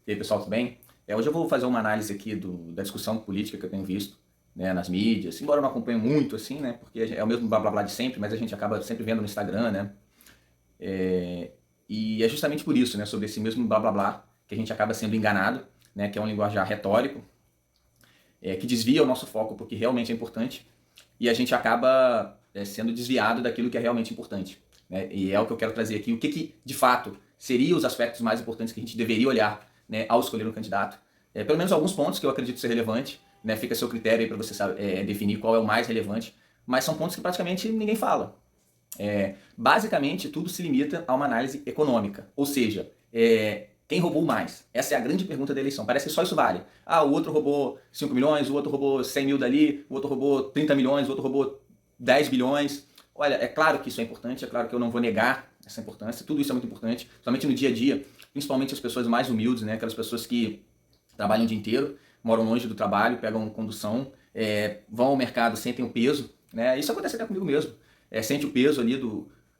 E aí, pessoal, tudo bem? Hoje eu vou fazer uma análise aqui da discussão política que eu tenho visto, né, nas mídias, embora eu não acompanhe muito, assim, né, porque é o mesmo blá blá blá de sempre, mas a gente acaba sempre vendo no Instagram, né, e é justamente por isso, né, sobre esse mesmo blá blá blá, que a gente acaba sendo enganado, né, que é um linguajar retórico, que desvia o nosso foco porque realmente é importante, e a gente acaba sendo desviado daquilo que é realmente importante, né, e é o que eu quero trazer aqui, o que de fato seriam os aspectos mais importantes que a gente deveria olhar, né, ao escolher um candidato. Pelo menos alguns pontos que eu acredito ser relevante, né, fica a seu critério aí para você definir qual é o mais relevante, mas são pontos que praticamente ninguém fala. Basicamente, tudo se limita a uma análise econômica, ou seja, quem roubou mais? Essa é a grande pergunta da eleição. Parece que só isso vale. Ah, o outro roubou 5 milhões, o outro roubou 100 mil dali, o outro roubou 30 milhões, o outro roubou 10 bilhões. Olha, é claro que isso é importante, é claro que eu não vou negar essa importância, tudo isso é muito importante, somente no dia a dia, principalmente as pessoas mais humildes, né, aquelas pessoas que trabalham o dia inteiro, moram longe do trabalho, pegam condução, vão ao mercado, sentem o peso, né? Isso acontece até comigo mesmo. Sente o peso ali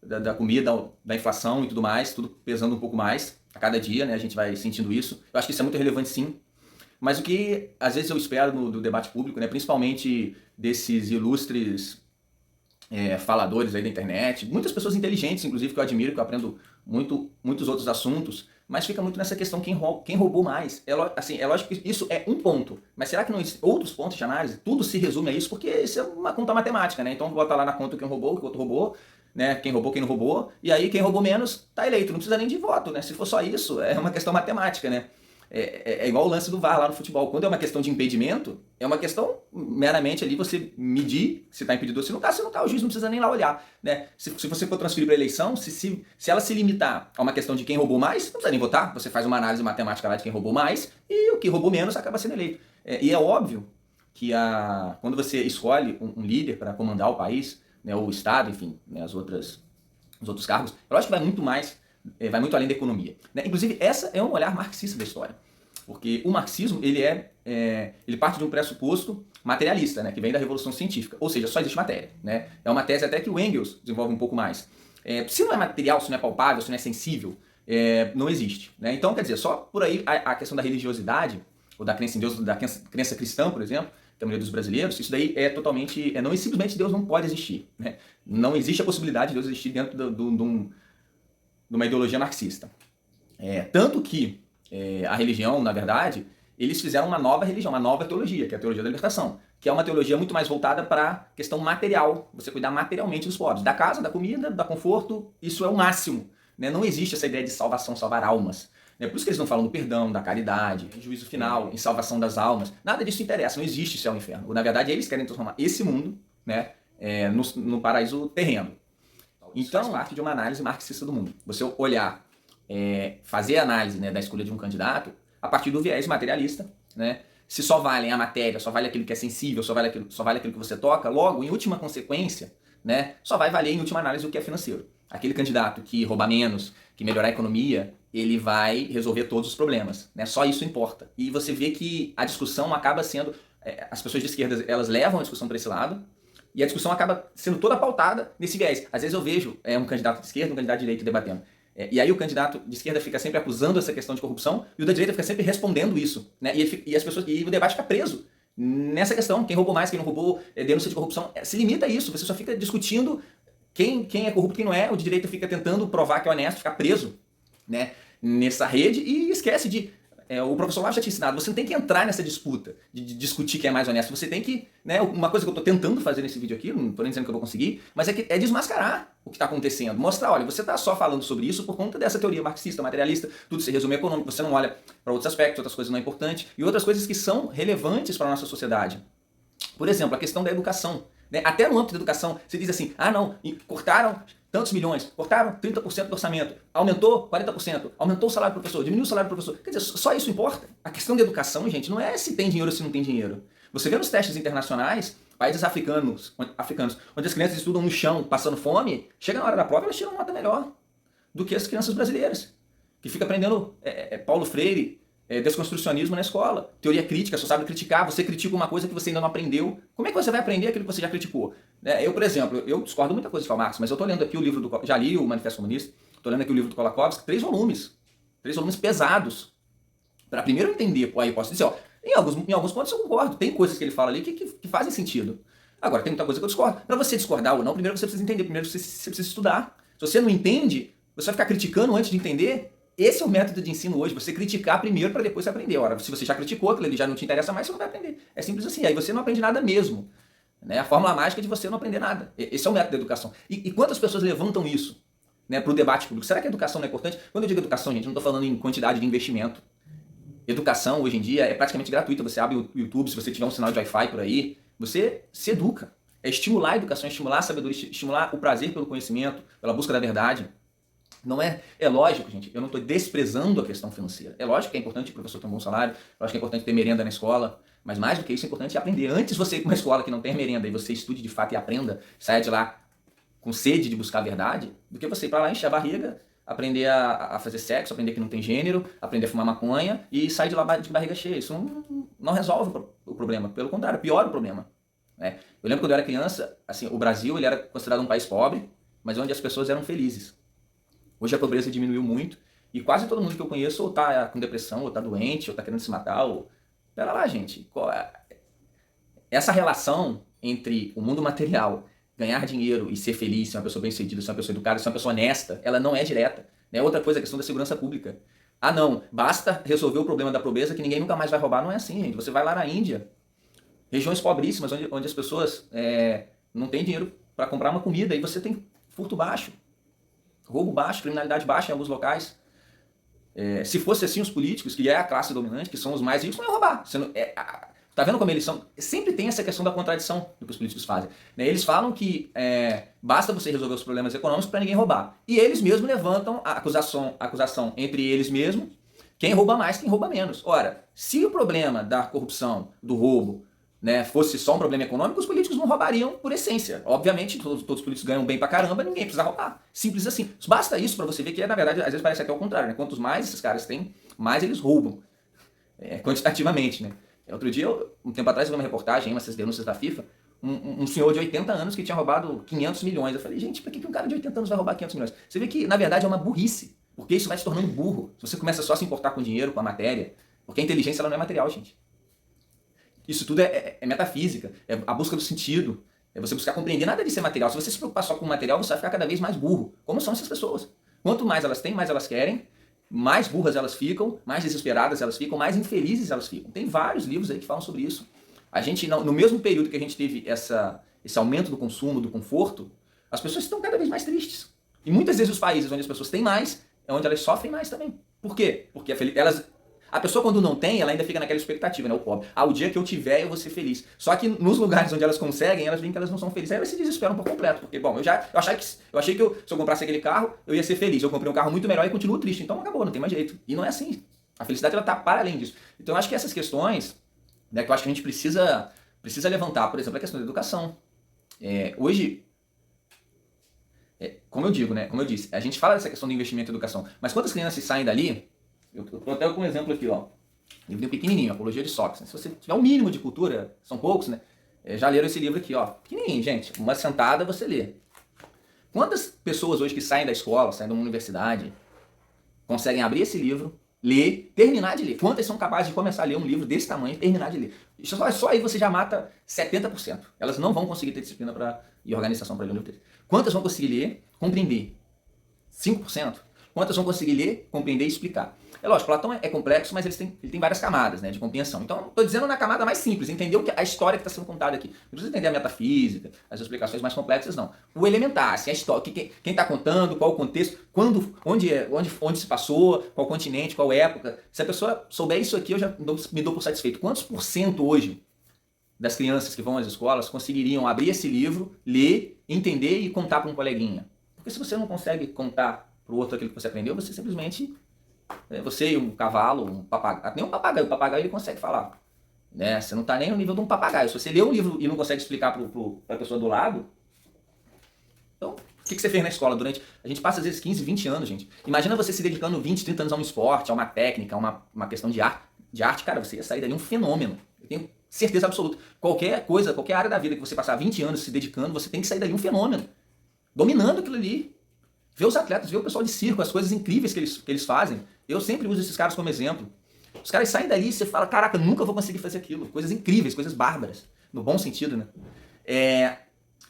da comida, da inflação e tudo mais, tudo pesando um pouco mais a cada dia, né? A gente vai sentindo isso. Eu acho que isso é muito relevante, sim. Mas o que às vezes eu espero do debate público, né, principalmente desses ilustres faladores aí da internet, muitas pessoas inteligentes, inclusive, que eu admiro, que eu aprendo muitos outros assuntos, mas fica muito nessa questão quem roubou mais. Assim, é lógico que isso é um ponto, mas será que não existem outros pontos de análise? Tudo se resume a isso, porque isso é uma conta matemática, né? Então bota lá na conta quem roubou, o que o outro roubou, né? Quem roubou, quem não roubou, e aí quem roubou menos tá eleito, não precisa nem de voto, né? Se for só isso, é uma questão matemática, né? É igual o lance do VAR lá no futebol. Quando é uma questão de impedimento, é uma questão meramente ali você medir se está impedido ou se não está. Se não está, o juiz não precisa nem lá olhar. Né? Se você for transferir para a eleição, se ela se limitar a uma questão de quem roubou mais, não precisa nem votar. Você faz uma análise matemática lá de quem roubou mais e o que roubou menos acaba sendo eleito. E é óbvio que quando você escolhe um líder para comandar o país, né, ou o Estado, enfim, né, os outros cargos, eu acho que vai muito além da economia. Né? Inclusive, essa é um olhar marxista da história. Porque o marxismo ele parte de um pressuposto materialista, né, que vem da Revolução Científica. Ou seja, só existe matéria. Né? É uma tese até que o Engels desenvolve um pouco mais. Se não é material, se não é palpável, se não é sensível, não existe. Né? Então, quer dizer, só por aí a questão da religiosidade, ou da crença em Deus, da crença cristã, por exemplo, que a maioria dos brasileiros, isso daí é totalmente... não, simplesmente Deus não pode existir. Né? Não existe a possibilidade de Deus existir dentro de uma ideologia marxista. Tanto que a religião, na verdade, eles fizeram uma nova religião, uma nova teologia, que é a teologia da libertação, que é uma teologia muito mais voltada para a questão material, você cuidar materialmente dos pobres, da casa, da comida, da conforto, isso é o máximo. Né? Não existe essa ideia de salvação, salvar almas. Por isso que eles não falam do perdão, da caridade, do juízo final, em salvação das almas. Nada disso interessa, não existe céu e inferno. Na verdade, eles querem transformar esse mundo, né, no paraíso terreno. Então, faz parte de uma análise marxista do mundo. Você olhar, fazer a análise, né, da escolha de um candidato a partir do viés materialista, né? Se só valem a matéria, só vale aquilo que é sensível, só vale aquilo que você toca, logo, em última consequência, né, só vai valer em última análise o que é financeiro. Aquele candidato que roubar menos, que melhorar a economia, ele vai resolver todos os problemas. Né? Só isso importa. E você vê que a discussão acaba sendo... as pessoas de esquerda, elas levam a discussão para esse lado, e a discussão acaba sendo toda pautada nesse viés. Às vezes eu vejo um candidato de esquerda e um candidato de direita debatendo. E aí o candidato de esquerda fica sempre acusando essa questão de corrupção e o da direita fica sempre respondendo isso. Né? E o debate fica preso nessa questão. Quem roubou mais, quem não roubou, denúncia de corrupção. Se limita a isso. Você só fica discutindo quem é corrupto e quem não é. O de direita fica tentando provar que é honesto, ficar preso, né, nessa rede e esquece de... o professor lá já tinha ensinado, você não tem que entrar nessa disputa de discutir quem é mais honesto, você tem que, né, uma coisa que eu estou tentando fazer nesse vídeo aqui, não estou nem dizendo que eu vou conseguir, mas é desmascarar o que está acontecendo, mostrar, olha, você está só falando sobre isso por conta dessa teoria marxista, materialista, tudo se resume econômico, você não olha para outros aspectos, outras coisas não é importante, e outras coisas que são relevantes para a nossa sociedade. Por exemplo, a questão da educação. Né? Até no âmbito da educação, você diz assim, não, cortaram tantos milhões, cortaram 30% do orçamento, aumentou 40%, aumentou o salário do professor, diminuiu o salário do professor. Quer dizer, só isso importa. A questão da educação, gente, não é se tem dinheiro ou se não tem dinheiro. Você vê nos testes internacionais, países africanos, onde as crianças estudam no chão, passando fome, chega na hora da prova, elas tiram nota melhor do que as crianças brasileiras, que fica aprendendo Paulo Freire, desconstrucionismo na escola, teoria crítica, só sabe criticar, você critica uma coisa que você ainda não aprendeu. Como é que você vai aprender aquilo que você já criticou? Eu, por exemplo, eu discordo muita coisa de Karl Marx, mas eu estou lendo aqui o livro já li o Manifesto Comunista, estou lendo aqui o livro do Kolakowski, 3 volumes pesados, Para primeiro entender, aí eu posso dizer, ó, em alguns pontos eu concordo, tem coisas que ele fala ali que fazem sentido. Agora, tem muita coisa que eu discordo. Para você discordar ou não, primeiro você precisa entender, primeiro você precisa estudar. Se você não entende, você vai ficar criticando antes de entender. Esse é o método de ensino hoje, você criticar primeiro para depois aprender. Ora, se você já criticou, aquilo ali já não te interessa mais, você não vai aprender. É simples assim, aí você não aprende nada mesmo. Né? A fórmula mágica de você não aprender nada. Esse é o método da educação. E quantas pessoas levantam isso, né, para o debate público? Será que a educação não é importante? Quando eu digo educação, gente, não estou falando em quantidade de investimento. Educação, hoje em dia, é praticamente gratuita. Você abre o YouTube, se você tiver um sinal de Wi-Fi por aí, você se educa. É estimular a educação, estimular a sabedoria, estimular o prazer pelo conhecimento, pela busca da verdade. Não é lógico, gente, eu não estou desprezando a questão financeira. É lógico que é importante o professor ter um bom salário, é lógico que é importante ter merenda na escola, mas mais do que isso é importante aprender. Antes você ir para uma escola que não tem merenda e você estude de fato e aprenda, saia de lá com sede de buscar a verdade, do que você ir para lá, encher a barriga, aprender a fazer sexo, aprender que não tem gênero, aprender a fumar maconha e sair de lá de barriga cheia. Isso não resolve o problema, pelo contrário, piora o problema. Né? Eu lembro quando eu era criança, assim, o Brasil ele era considerado um país pobre, mas onde as pessoas eram felizes. Hoje a pobreza diminuiu muito e quase todo mundo que eu conheço ou tá com depressão, ou tá doente, ou tá querendo se matar, ou... Pera lá, gente. Essa relação entre o mundo material, ganhar dinheiro e ser feliz, ser uma pessoa bem-sucedida, ser uma pessoa educada, ser uma pessoa honesta, ela não é direta. Né? Outra coisa é a questão da segurança pública. Ah, não, basta resolver o problema da pobreza que ninguém nunca mais vai roubar. Não é assim, gente. Você vai lá na Índia, regiões pobríssimas, onde as pessoas não têm dinheiro para comprar uma comida e você tem furto baixo. Roubo baixo, criminalidade baixa em alguns locais. Se fosse assim os políticos, que é a classe dominante, que são os mais ricos, não iam roubar. Tá vendo como eles são? Sempre tem essa questão da contradição do que os políticos fazem. Né? Eles falam que basta você resolver os problemas econômicos para ninguém roubar. E eles mesmos levantam a acusação entre eles mesmos, quem rouba mais, quem rouba menos. Ora, se o problema da corrupção, do roubo, né, fosse só um problema econômico, os políticos não roubariam por essência. Obviamente, todos os políticos ganham bem pra caramba, ninguém precisa roubar. Simples assim. Basta isso pra você ver que, na verdade, às vezes parece até o contrário. Né? Quantos mais esses caras têm, mais eles roubam. Quantitativamente, né? Outro dia, um tempo atrás, eu vi uma reportagem, essas denúncias da FIFA, um senhor de 80 anos que tinha roubado 500 milhões. Eu falei, gente, por que um cara de 80 anos vai roubar 500 milhões? Você vê que, na verdade, é uma burrice. Porque isso vai se tornando burro. Se você começa só a se importar com dinheiro, com a matéria. Porque a inteligência ela não é material, gente. Isso tudo é metafísica, é a busca do sentido, é você buscar compreender. Nada disso é material. Se você se preocupar só com o material, você vai ficar cada vez mais burro. Como são essas pessoas? Quanto mais elas têm, mais elas querem, mais burras elas ficam, mais desesperadas elas ficam, mais infelizes elas ficam. Tem vários livros aí que falam sobre isso. A gente, no mesmo período que a gente teve esse aumento do consumo, do conforto, as pessoas estão cada vez mais tristes. E muitas vezes os países onde as pessoas têm mais, é onde elas sofrem mais também. Por quê? Porque a pessoa quando não tem, ela ainda fica naquela expectativa, né? O pobre. O dia que eu tiver, eu vou ser feliz. Só que nos lugares onde elas conseguem, elas veem que elas não são felizes. Aí elas se desesperam por completo. Porque, bom, eu achei que se eu comprasse aquele carro, eu ia ser feliz. Eu comprei um carro muito melhor e continuo triste. Então acabou, não tem mais jeito. E não é assim. A felicidade, ela tá para além disso. Então eu acho que essas questões, né, que eu acho que a gente precisa levantar, por exemplo, a questão da educação. Hoje, como eu digo, né? Como eu disse, a gente fala dessa questão do investimento em educação. Mas quantas crianças saem dali... Eu tô até com um exemplo aqui, ó. Livro pequenininho, Apologia de Sócrates. Se você tiver um mínimo de cultura, são poucos, né? Já leram esse livro aqui, ó. Pequenininho, gente. Uma sentada você lê. Quantas pessoas hoje que saem da escola, saem de uma universidade, conseguem abrir esse livro, ler, terminar de ler? Quantas são capazes de começar a ler um livro desse tamanho e terminar de ler? Só aí você já mata 70%. Elas não vão conseguir ter disciplina e organização para ler um livro desse. Quantas vão conseguir ler, compreender? 5%. Quantas vão conseguir ler, compreender e explicar? É lógico, Platão é complexo, mas ele tem várias camadas, né, de compreensão. Então, estou dizendo na camada mais simples, entender a história que está sendo contada aqui. Não precisa entender a metafísica, as explicações mais complexas, não. O elementar, assim, a história, quem está contando, qual o contexto, onde se passou, qual continente, qual época. Se a pessoa souber isso aqui, eu já me dou por satisfeito. Quantos por cento hoje das crianças que vão às escolas conseguiriam abrir esse livro, ler, entender e contar para um coleguinha? Porque se você não consegue contar para o outro aquilo que você aprendeu, você simplesmente... Você e um cavalo, um papagaio, nem um papagaio, o papagaio ele consegue falar. Né? Você não está nem no nível de um papagaio. Se você lê um livro e não consegue explicar para a pessoa do lado, então, o que você fez na escola durante... A gente passa às vezes 15, 20 anos, gente. Imagina você se dedicando 20, 30 anos a um esporte, a uma técnica, a uma questão de arte, cara, você ia sair dali um fenômeno. Eu tenho certeza absoluta. Qualquer coisa, qualquer área da vida que você passar 20 anos se dedicando, você tem que sair dali um fenômeno. Dominando aquilo ali. Ver os atletas, ver o pessoal de circo, as coisas incríveis que eles fazem. Eu sempre uso esses caras como exemplo. Os caras saem dali e você fala, caraca, nunca vou conseguir fazer aquilo. Coisas incríveis, coisas bárbaras. No bom sentido, né?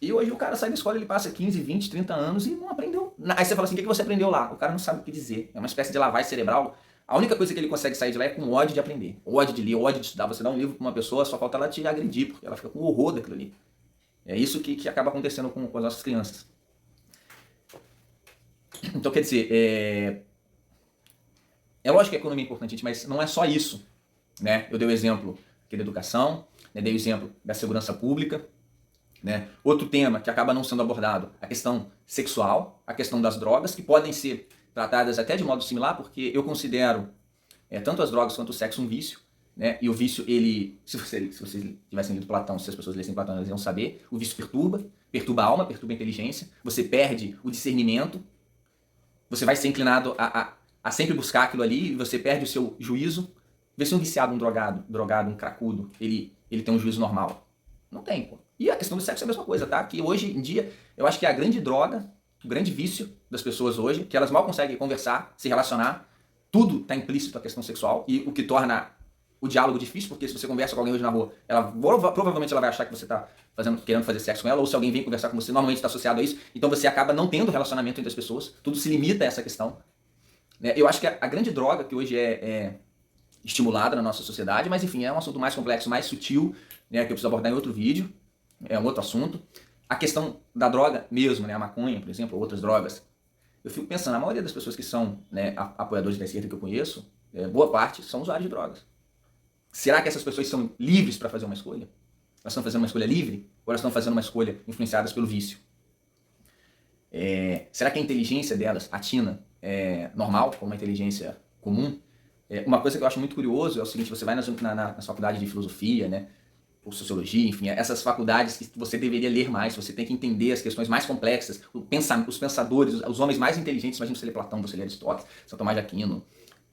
E hoje o cara sai da escola, ele passa 15, 20, 30 anos e não aprendeu. Aí você fala assim, o que você aprendeu lá? O cara não sabe o que dizer. É uma espécie de lavagem cerebral. A única coisa que ele consegue sair de lá é com ódio de aprender. Ódio de ler, ódio de estudar. Você dá um livro pra uma pessoa, só falta ela te agredir, porque ela fica com horror daquilo ali. É isso que acaba acontecendo com as nossas crianças. Então, quer dizer, é lógico que a economia é importante, mas não é só isso, né? Eu dei o exemplo aqui da educação, né? Dei o exemplo da segurança pública, né? Outro tema que acaba não sendo abordado, a questão sexual, a questão das drogas, que podem ser tratadas até de modo similar, porque eu considero tanto as drogas quanto o sexo um vício, né? E o vício, ele, se vocês tivessem lido Platão, se as pessoas lessem Platão, eles iam saber, o vício perturba a alma, perturba a inteligência, você perde o discernimento, você vai ser inclinado a sempre buscar aquilo ali, e você perde o seu juízo. Vê se um viciado, um drogado, um cracudo, ele tem um juízo normal. Não tem, pô. E a questão do sexo é a mesma coisa, tá? Que hoje em dia, eu acho que é a grande droga, o grande vício das pessoas hoje, que elas mal conseguem conversar, se relacionar, tudo está implícito a questão sexual, e o que torna o diálogo difícil, porque se você conversa com alguém hoje na rua, provavelmente ela vai achar que você está querendo fazer sexo com ela, ou se alguém vem conversar com você, normalmente está associado a isso, então você acaba não tendo relacionamento entre as pessoas, tudo se limita a essa questão. Eu acho que a grande droga que hoje é estimulada na nossa sociedade, mas enfim, é um assunto mais complexo, mais sutil, né, que eu preciso abordar em outro vídeo, é um outro assunto. A questão da droga mesmo, né, a maconha, por exemplo, ou outras drogas, eu fico pensando, a maioria das pessoas que são, né, apoiadores da esquerda que eu conheço, boa parte são usuários de drogas. Será que essas pessoas são livres para fazer uma escolha? Elas estão fazendo uma escolha livre? Ou elas estão fazendo uma escolha influenciadas pelo vício? Será que a inteligência delas, a Tina, é normal, como uma inteligência comum? Uma coisa que eu acho muito curioso é o seguinte, você vai nas faculdades de filosofia, né, ou sociologia, enfim, essas faculdades que você deveria ler mais, você tem que entender as questões mais complexas, os pensadores, os homens mais inteligentes, imagina você ler Platão, você ler Aristóteles, São Tomás de Aquino.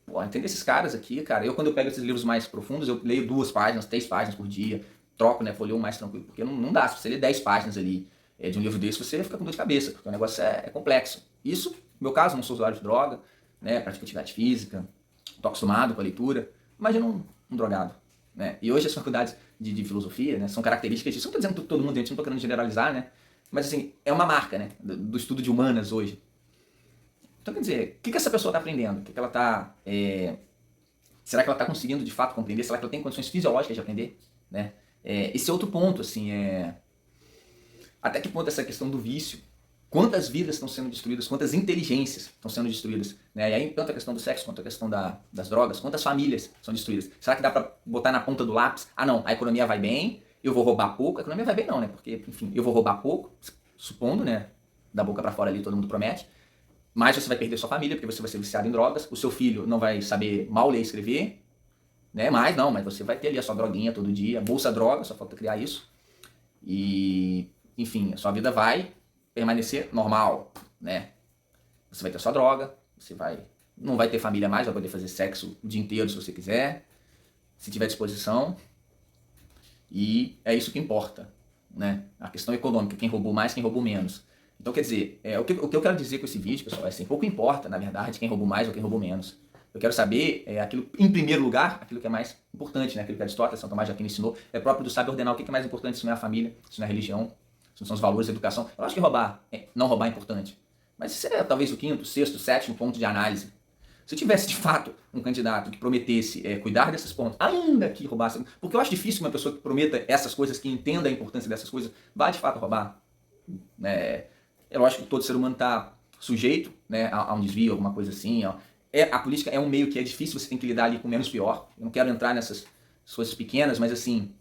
Pô, entender esses caras aqui, cara, quando eu pego esses livros mais profundos, eu leio 2 páginas, 3 páginas por dia, troco, né, folheio mais tranquilo, porque não dá, se você ler 10 páginas ali de um livro desse, você fica com dor de cabeça, porque o negócio é complexo. Isso, no meu caso, não sou usuário de droga, né, pratico atividade física, estou acostumado com a leitura, imagina um drogado, né, e hoje as faculdades de filosofia, né, são características disso, não estou dizendo que todo mundo, gente, não estou querendo generalizar, né, mas assim, é uma marca, né, do estudo de humanas hoje. Então, quer dizer, o que essa pessoa está aprendendo? O que ela está... será que ela está conseguindo, de fato, compreender? Será que ela tem condições fisiológicas de aprender? Né? Esse é outro ponto, assim, até que ponto essa questão do vício, quantas vidas estão sendo destruídas, quantas inteligências estão sendo destruídas, né? E aí, tanto a questão do sexo, quanto a questão das drogas, quantas famílias são destruídas? Será que dá para botar na ponta do lápis? Ah, não, a economia vai bem, eu vou roubar pouco. A economia vai bem não, né? Porque, enfim, eu vou roubar pouco, supondo, né? Da boca para fora ali todo mundo promete. Mas você vai perder sua família, porque você vai ser viciado em drogas, o seu filho não vai saber mal ler e escrever, né? Mas você vai ter ali a sua droguinha todo dia, bolsa droga, só falta criar isso. E, enfim, a sua vida vai permanecer normal, né? Você vai ter sua droga, não vai ter família mais, vai poder fazer sexo o dia inteiro se você quiser, se tiver disposição. E é isso que importa, né? A questão econômica, quem roubou mais, quem roubou menos. Então, quer dizer, o que eu quero dizer com esse vídeo, pessoal, é assim, pouco importa, na verdade, quem roubou mais ou quem roubou menos. Eu quero saber, aquilo, em primeiro lugar, aquilo que é mais importante, né? Aquilo que Aristóteles, São Tomás de Aquino ensinou, é próprio do sábio ordenar o que é mais importante, se não é a família, se não é a religião, se não são os valores da educação. Eu acho que não roubar é importante. Mas isso é talvez o 5º, 6º, 7º ponto de análise. Se eu tivesse, de fato, um candidato que prometesse cuidar desses pontos, ainda que roubasse, porque eu acho difícil uma pessoa que prometa essas coisas, que entenda a importância dessas coisas, vá de fato roubar. É lógico que todo ser humano está sujeito, né, a um desvio, alguma coisa assim. Ó. A política é um meio que é difícil, você tem que lidar ali com o menos pior. Eu não quero entrar nessas coisas pequenas, mas assim...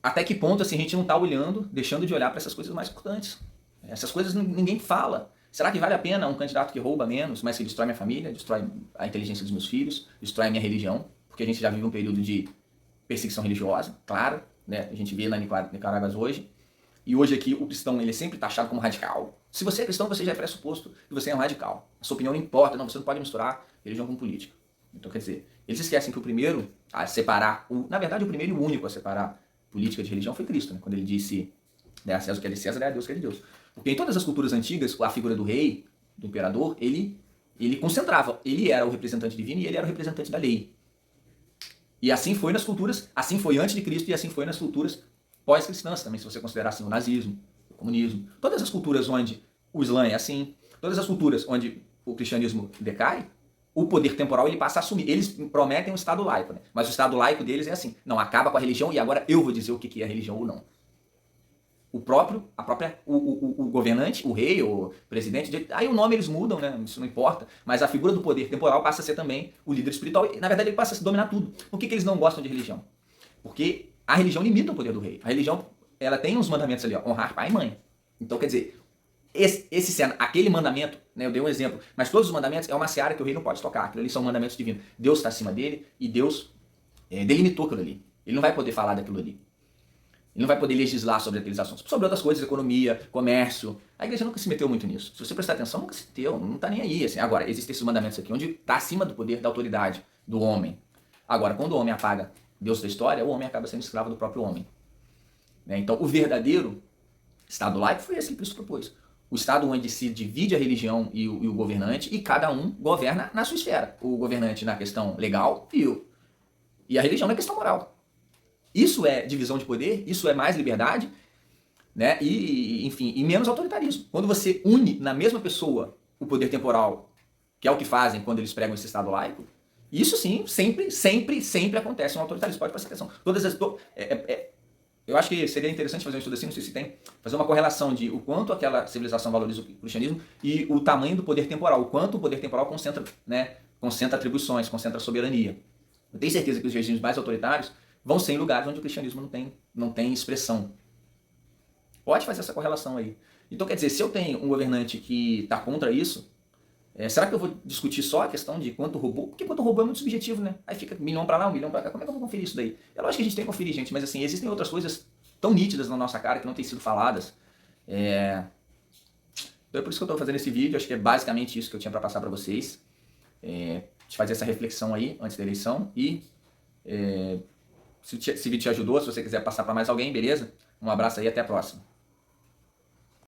até que ponto assim, a gente não está olhando, deixando de olhar para essas coisas mais importantes? Essas coisas ninguém fala. Será que vale a pena um candidato que rouba menos, mas que destrói minha família, destrói a inteligência dos meus filhos, destrói a minha religião? Porque a gente já vive um período de perseguição religiosa, claro, né? A gente vê na Nicarágua hoje. E hoje aqui o cristão ele é sempre taxado como radical. Se você é cristão, você já é pressuposto que você é um radical. A sua opinião não importa, não, você não pode misturar religião com política. Então, quer dizer, eles esquecem que o primeiro a separar, na verdade o primeiro e o único a separar política de religião foi Cristo, né? Quando ele disse, né, a César o que é de César, é a Deus o que é de Deus. Porque em todas as culturas antigas, a figura do rei, do imperador, ele ele concentrava. Ele era o representante divino e ele era o representante da lei. E assim foi nas culturas, assim foi antes de Cristo e assim foi nas culturas pós-cristãs também, se você considerar assim o nazismo, o comunismo. Todas as culturas onde o Islã é assim, todas as culturas onde o cristianismo decai, o poder temporal ele passa a assumir. Eles prometem um Estado laico, né? Mas o Estado laico deles é assim, não, acaba com a religião e agora eu vou dizer o que é religião ou não. O governante, o rei, o presidente, aí o nome eles mudam, né? Isso não importa, mas a figura do poder temporal passa a ser também o líder espiritual e, na verdade, ele passa a se dominar tudo. Por que eles não gostam de religião? Porque a religião limita o poder do rei. A religião, ela tem uns mandamentos ali, ó, honrar pai e mãe. Então, quer dizer, aquele mandamento, né, eu dei um exemplo, mas todos os mandamentos é uma seara que o rei não pode tocar. Aquilo ali são mandamentos divinos. Deus está acima dele e Deus delimitou aquilo ali. Ele não vai poder falar daquilo ali. Ele não vai poder legislar sobre aqueles assuntos. Sobre outras coisas, economia, comércio. A igreja nunca se meteu muito nisso. Se você prestar atenção, nunca se meteu, não está nem aí. Assim. Agora, existem esses mandamentos aqui, onde está acima do poder, da autoridade do homem. Agora, quando o homem apaga Deus da história, o homem acaba sendo escravo do próprio homem. Né? Então, o verdadeiro Estado laico foi esse que Cristo propôs. O Estado onde se divide a religião e o governante, e cada um governa na sua esfera. O governante na questão legal e a religião na questão moral. Isso é divisão de poder, isso é mais liberdade, né? Enfim, e menos autoritarismo. Quando você une na mesma pessoa o poder temporal, que é o que fazem quando eles pregam esse Estado laico, isso sim, sempre acontece no autoritarismo. Pode prestar atenção. Eu acho que seria interessante fazer um estudo assim, não sei se tem, fazer uma correlação de o quanto aquela civilização valoriza o cristianismo e o tamanho do poder temporal, o quanto o poder temporal concentra, né, concentra atribuições, concentra soberania. Eu tenho certeza que os regimes mais autoritários vão ser em lugares onde o cristianismo não tem expressão. Pode fazer essa correlação aí. Então, quer dizer, se eu tenho um governante que está contra isso, será que eu vou discutir só a questão de quanto roubou? Porque quanto roubou é muito subjetivo, né? Aí fica 1 milhão para lá, 1 milhão para cá. Como é que eu vou conferir isso daí? É lógico que a gente tem que conferir, gente, mas assim, existem outras coisas tão nítidas na nossa cara que não têm sido faladas. Então é por isso que eu estou fazendo esse vídeo. Acho que é basicamente isso que eu tinha para passar para vocês. De fazer essa reflexão aí antes da eleição e... se esse vídeo te ajudou, se você quiser passar para mais alguém, beleza? Um abraço aí, até a próxima.